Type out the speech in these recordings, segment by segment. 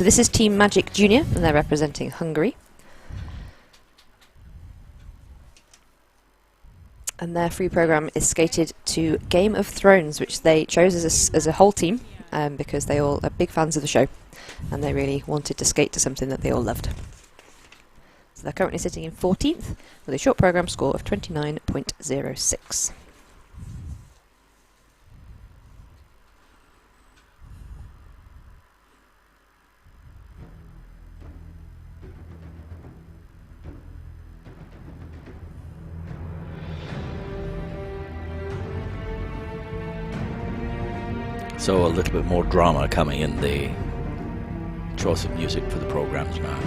So this is Team Magic Junior, and they're representing Hungary. And their free program is skated to Game of Thrones, which they chose as a whole team because they all are big fans of the show and they really wanted to skate to something that they all loved. So they're currently sitting in 14th with a short program score of 29.06. So a little bit more drama coming in the choice of music for the programs now.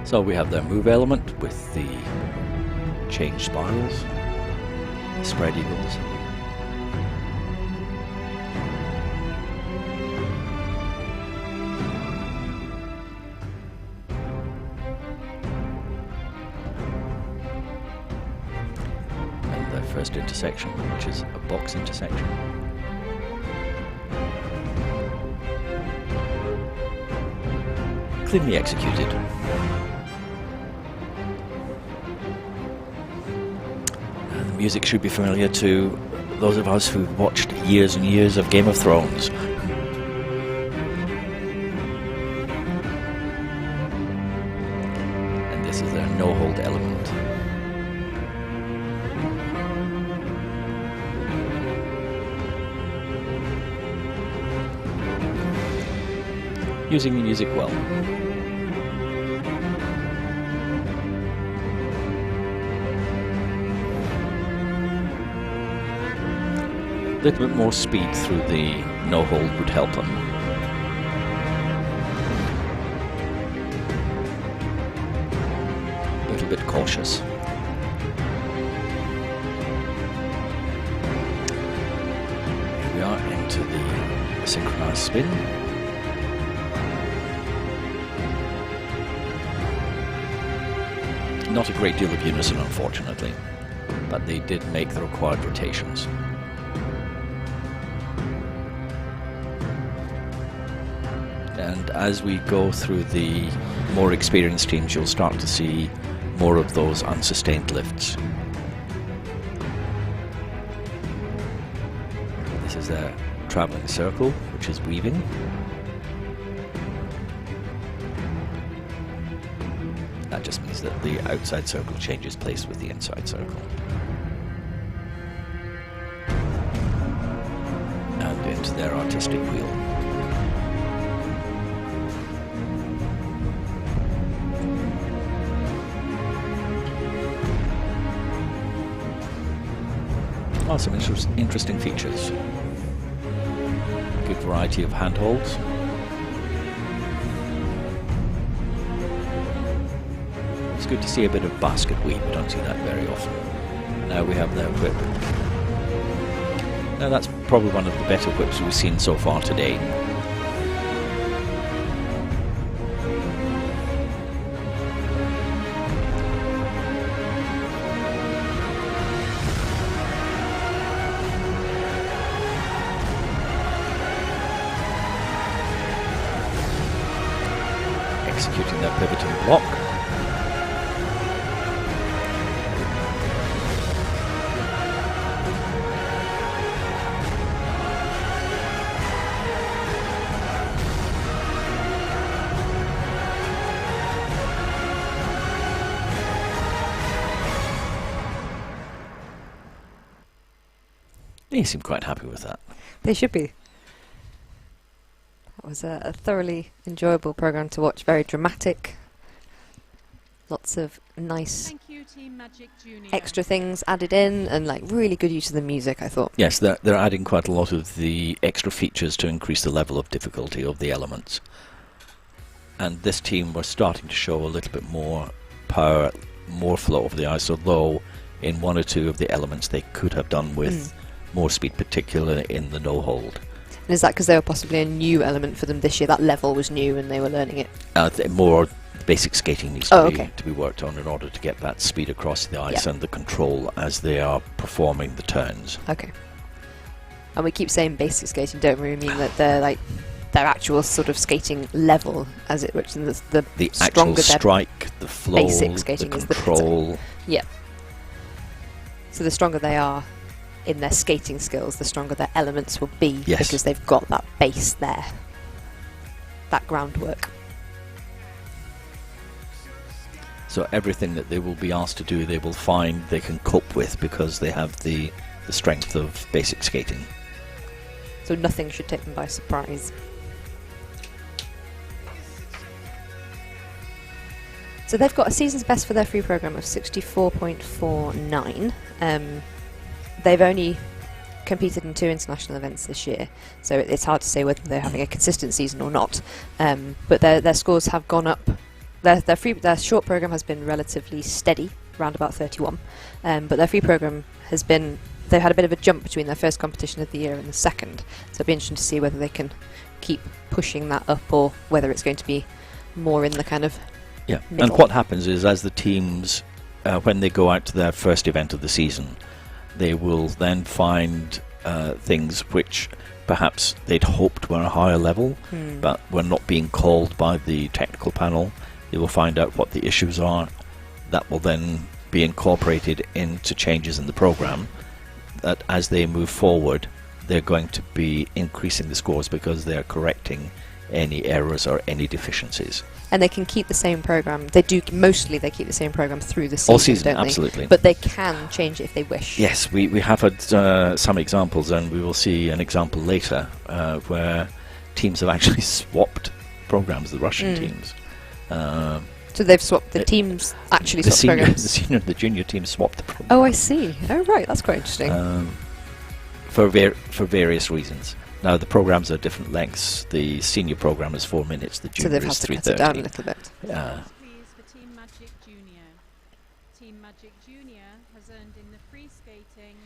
So we have their move element with the change spirals, spread eagles. First intersection, which is a box intersection. Cleanly executed. The music should be familiar to those of us who've watched years and years of Game of Thrones. And this is their no-hold element. Using the music well. A little bit more speed through the no-hold would help them. A little bit cautious. Here we are into the synchronized spin. Not a great deal of unison, unfortunately, but they did make the required rotations. And as we go through the more experienced teams, you'll start to see more of those unsustained lifts. This is their traveling circle, which is weaving. That just means that the outside circle changes place with the inside circle. And into their artistic wheel. Oh, some interesting features. Good variety of handholds. It's good to see a bit of basket weave, we don't see that very often. Now we have their whip. Now that's probably one of the better whips we've seen so far today. Executing their pivoting block. They seem quite happy with that. They should be. That was a thoroughly enjoyable program to watch, very dramatic. Lots of nice extra things added in and like really good use of the music, I thought. Yes, they're adding quite a lot of the extra features to increase the level of difficulty of the elements. And this team was starting to show a little bit more power, more flow over the ice, although in one or two of the elements they could have done with more speed, particularly in the no-hold. And is that because they were possibly a new element for them this year? That level was new and they were learning it? More basic skating needs to be worked on in order to get that speed across the ice and the control as they are performing the turns. Okay. And we keep saying basic skating, don't we? We mean that they're like their actual sort of skating level, as it which the actual stronger strike, the flow, basic skating the is control. Yeah. So the stronger they are in their skating skills, the stronger their elements will be, because they've got that base there, that groundwork. So everything that they will be asked to do, they will find they can cope with because they have the strength of basic skating. So nothing should take them by surprise. So they've got a season's best for their free program of 64.49. They've only competed in 2 international events this year, so it's hard to say whether they're having a consistent season or not. But their scores have gone up. Their short program has been relatively steady, around about 31. But their free program has been. They've had a bit of a jump between their first competition of the year and the second, so it'll be interesting to see whether they can keep pushing that up or whether it's going to be more in the kind of middle. And what happens is, as the teams, when they go out to their first event of the season, they will then find things which perhaps they'd hoped were a higher level, but were not being called by the technical panel. They will find out what the issues are. That will then be incorporated into changes in the program, that as they move forward, they're going to be increasing the scores because they're correcting any errors or any deficiencies. And they can keep the same program. They keep the same program through the season, all season, don't absolutely. they? But they can change it if they wish. Yes, we have had some examples, and we will see an example later where teams have actually swapped programs, the Russian teams. So they've swapped the teams, actually swapped programs? The senior and the junior teams swapped the program. Oh, I see. Oh, right, that's quite interesting. For various reasons. Now, the programs are different lengths. The senior program is 4 minutes, the junior is 3:30. So they've had to cut it down a little bit. Please for Team Magic Junior. Team Magic Junior has earned in the free skating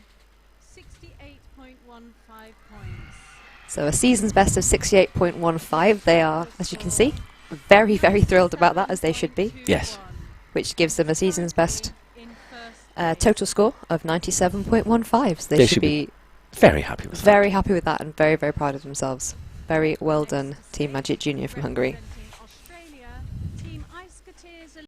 68.15 points. So a season's best of 68.15. They are, as you can see, very, very thrilled about that, as they should be. Yes. Which gives them a season's best total score of 97.15. So they should be very happy with that. Very happy with that, and very, very proud of themselves. Very well done, Team Magic Junior from Hungary.